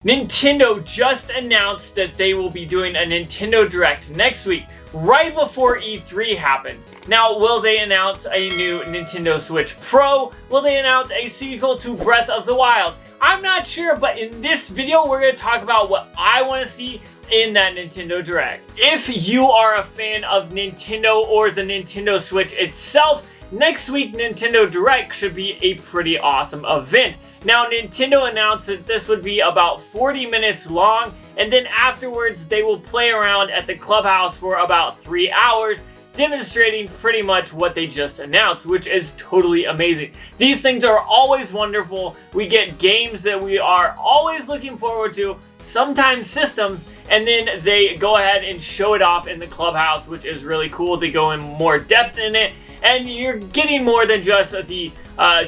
Nintendo just announced that they will be doing a Nintendo Direct next week, right before E3 happens. Now, will they announce a new Nintendo Switch Pro? Will they announce a sequel to Breath of the Wild? I'm not sure, but in this video, we're going to talk about what I want to see in that Nintendo Direct. If you are a fan of Nintendo or the Nintendo Switch itself, next week Nintendo Direct should be a pretty awesome event. Now, Nintendo announced that this would be about 40 minutes long, and then afterwards they will play around at the clubhouse for about 3 hours, demonstrating pretty much what they just announced, which is totally amazing. These things are always wonderful. We get games that we are always looking forward to, sometimes systems, and then they go ahead and show it off in the clubhouse, which is really cool. They go in more depth in it, and you're getting more than just the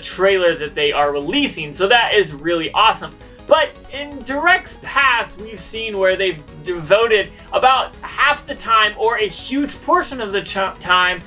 trailer that they are releasing, so that is really awesome. But in Directs past, we've seen where they've devoted about half the time or a huge portion of the time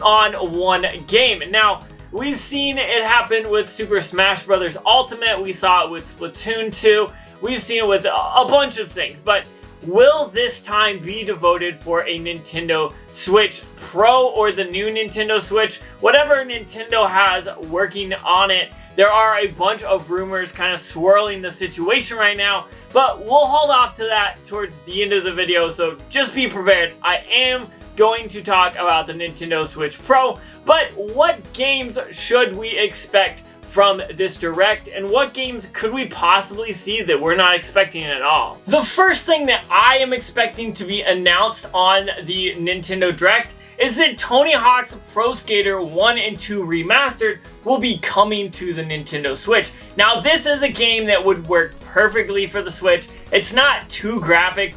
on one game. Now, we've seen it happen with Super Smash Bros. Ultimate, we saw it with Splatoon 2, we've seen it with a bunch of things, but will this time be devoted for a Nintendo Switch Pro or the new Nintendo Switch? Whatever Nintendo has working on it. There are a bunch of rumors kind of swirling the situation right now, but we'll hold off to that towards the end of the video, so just be prepared. I am going to talk about the Nintendo Switch Pro, but what games should we expect from this Direct, and what games could we possibly see that we're not expecting at all? The first thing that I am expecting to be announced on the Nintendo Direct is that Tony Hawk's Pro Skater 1 and 2 Remastered will be coming to the Nintendo Switch. Now, this is a game that would work perfectly for the Switch. It's not too graphic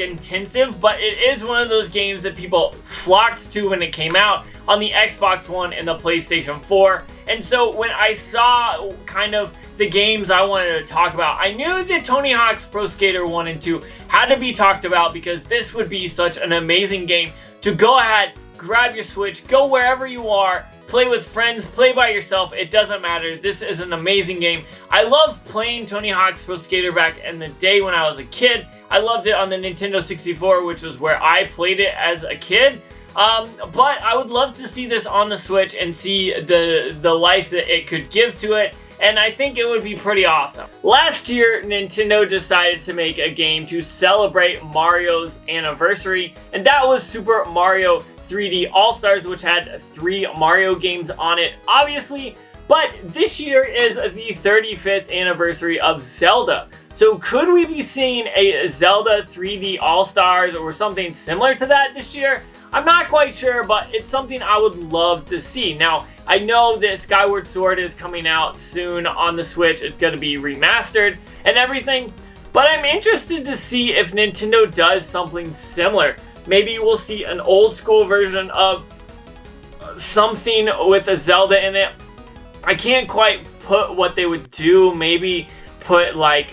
intensive, but it is one of those games that people flocked to when it came out on the Xbox One and the PlayStation 4. And so when I saw kind of the games I wanted to talk about, I knew that Tony Hawk's Pro Skater 1 and 2 had to be talked about because this would be such an amazing game to go ahead, grab your Switch, go wherever you are, play with friends, play by yourself, it doesn't matter. This is an amazing game. I love playing Tony Hawk's Pro Skater back in the day when I was a kid. I loved it on the Nintendo 64, which was where I played it as a kid. But I would love to see this on the Switch and see the life that it could give to it, and I think it would be pretty awesome. Last year, Nintendo decided to make a game to celebrate Mario's anniversary, and that was Super Mario 3D All-Stars, which had 3 Mario games on it, obviously, but this year is the 35th anniversary of Zelda. So could we be seeing a Zelda 3D All-Stars or something similar to that this year? I'm not quite sure, but it's something I would love to see. Now, I know that Skyward Sword is coming out soon on the Switch. It's going to be remastered and everything, but I'm interested to see if Nintendo does something similar. Maybe we'll see an old school version of something with a Zelda in it. I can't quite put what they would do. Maybe put like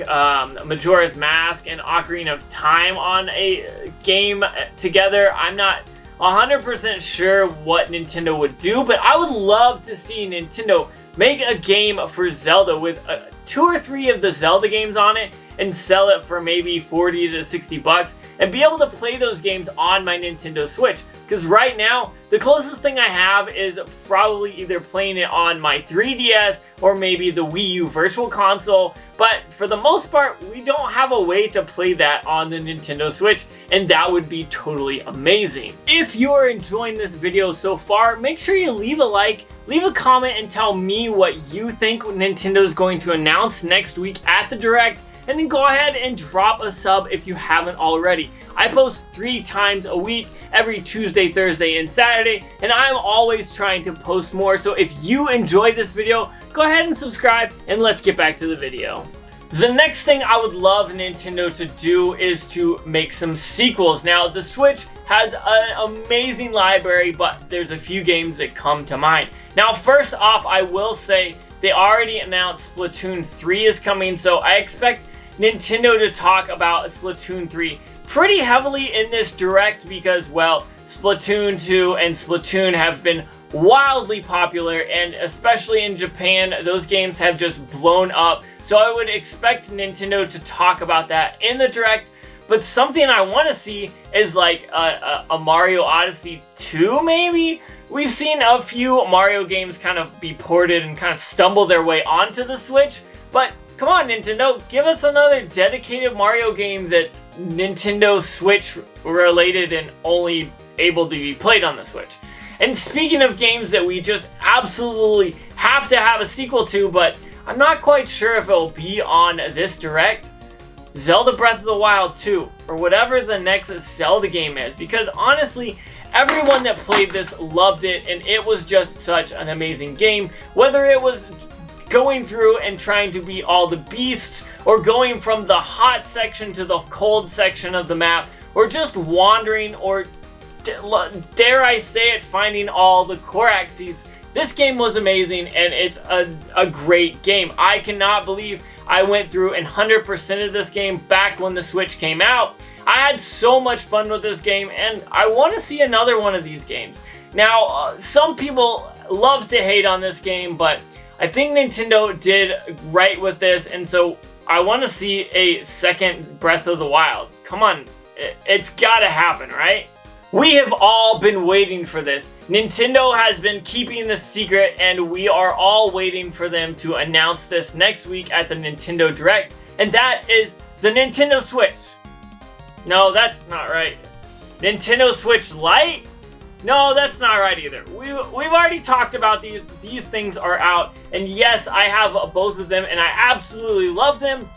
Majora's Mask and Ocarina of Time on a game together. I'm not 100% sure what Nintendo would do, but I would love to see Nintendo make a game for Zelda with 2 or 3 of the Zelda games on it and sell it for maybe 40 to 60 bucks and be able to play those games on my Nintendo Switch. Because right now, the closest thing I have is probably either playing it on my 3DS or maybe the Wii U Virtual Console. But for the most part, we don't have a way to play that on the Nintendo Switch, and that would be totally amazing. If you're enjoying this video so far, make sure you leave a like, leave a comment, and tell me what you think Nintendo is going to announce next week at the Direct. And then go ahead and drop a sub if you haven't already. I post 3 times a week, every Tuesday, Thursday, and Saturday, and I'm always trying to post more. So if you enjoyed this video, go ahead and subscribe, and let's get back to the video. The next thing I would love Nintendo to do is to make some sequels. Now, the Switch has an amazing library, but there's a few games that come to mind. Now, first off, I will say they already announced Splatoon 3 is coming, so I expect Nintendo to talk about Splatoon 3 pretty heavily in this Direct because, well, Splatoon 2 and Splatoon have been wildly popular, and especially in Japan, those games have just blown up So I would expect Nintendo to talk about that in the Direct. But something I want to see is like a Mario Odyssey 2 maybe? We've seen a few Mario games kind of be ported and kind of stumble their way onto the Switch. But come on, Nintendo, give us another dedicated Mario game that's Nintendo Switch related and only able to be played on the Switch. And speaking of games that we just absolutely have to have a sequel to, but I'm not quite sure if it'll be on this Direct, Zelda Breath of the Wild 2, or whatever the next Zelda game is, because honestly, everyone that played this loved it, and it was just such an amazing game. Whether it was going through and trying to beat all the beasts, or going from the hot section to the cold section of the map, or just wandering, or dare I say it, finding all the Korak seeds, this game was amazing, and it's a great game. I cannot believe I went through and 100% of this game back when the Switch came out. I had so much fun with this game, and I want to see another one of these games. Now, some people love to hate on this game, but I think Nintendo did right with this, and so I want to see a second Breath of the Wild. Come on, it's gotta happen, right? We have all been waiting for this. Nintendo has been keeping this secret, and we are all waiting for them to announce this next week at the Nintendo Direct, and that is the Nintendo Switch. No, that's not right. Nintendo Switch Lite? No, that's not right either. We've already talked about these. These things are out, and yes, I have both of them, and I absolutely love them.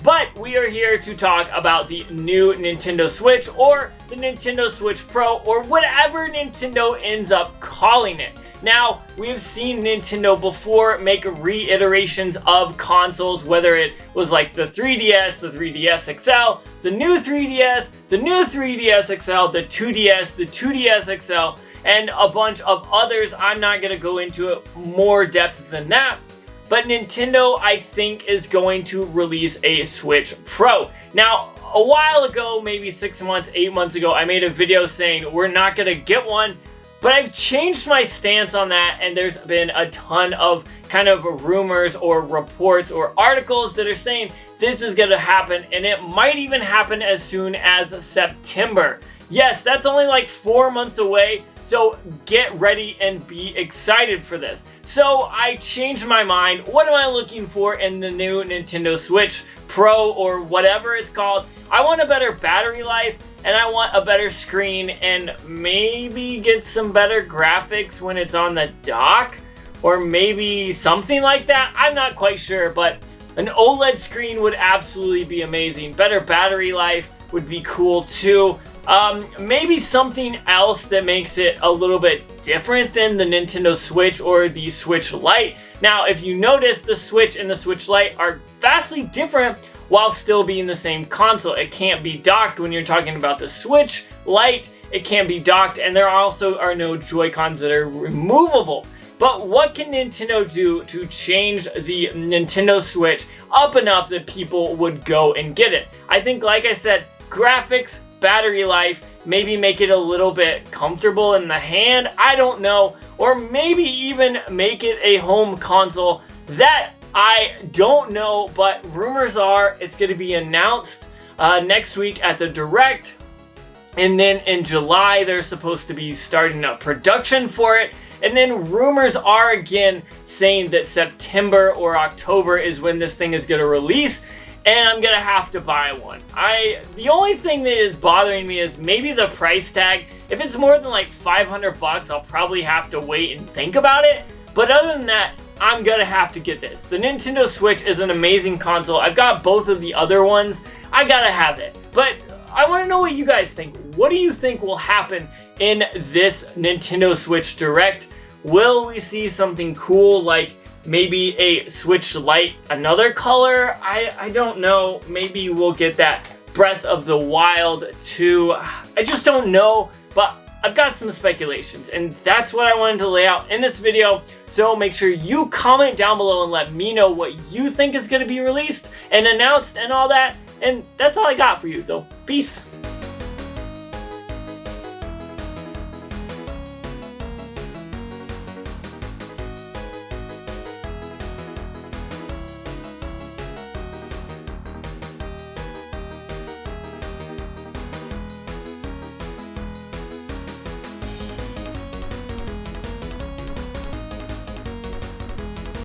But we are here to talk about the new Nintendo Switch, or the Nintendo Switch Pro, or whatever Nintendo ends up calling it. Now, we've seen Nintendo before make reiterations of consoles, whether it was like the 3DS, the 3DS XL, the new 3DS, the new 3DS XL, the 2DS, the 2DS XL, and a bunch of others. I'm not going to go into it more depth than that. But Nintendo, I think, is going to release a Switch Pro. Now, a while ago, maybe 6 months, 8 months ago, I made a video saying we're not going to get one. But I've changed my stance on that, and there's been a ton of kind of rumors or reports or articles that are saying this is going to happen, and it might even happen as soon as September. Yes, that's only like 4 months away, so get ready and be excited for this. So I changed my mind. What am I looking for in the new Nintendo Switch Pro, or whatever it's called? I want a better battery life, and I want a better screen, and maybe get some better graphics when it's on the dock, or maybe something like that. I'm not quite sure, but an OLED screen would absolutely be amazing. Better battery life would be cool too. Maybe something else that makes it a little bit different than the Nintendo Switch or the Switch Lite. Now, if you notice, the Switch and the Switch Lite are vastly different while still being the same console. It can't be docked when you're talking about the Switch Lite. It can't be docked, and there also are no Joy-Cons that are removable. But what can Nintendo do to change the Nintendo Switch up enough that people would go and get it? I think, like I said, graphics, battery life, maybe make it a little bit comfortable in the hand, I don't know, or maybe even make it a home console. That I don't know, but rumors are it's going to be announced next week at the Direct, and then in July they're supposed to be starting up production for it, and then rumors are again saying that September or October is when this thing is going to release, and I'm gonna have to buy one. The only thing that is bothering me is maybe the price tag. If it's more than like 500 bucks, I'll probably have to wait and think about it. But other than that, I'm gonna have to get this. The Nintendo Switch is an amazing console. I've got both of the other ones. I gotta have it. But I wanna know what you guys think. What do you think will happen in this Nintendo Switch Direct? Will we see something cool like maybe a Switch Lite, another color? I don't know. Maybe we'll get that Breath of the Wild 2. I just don't know, but I've got some speculations, and that's what I wanted to lay out in this video. So make sure you comment down below and let me know what you think is going to be released and announced and all that. And that's all I got for you, so peace.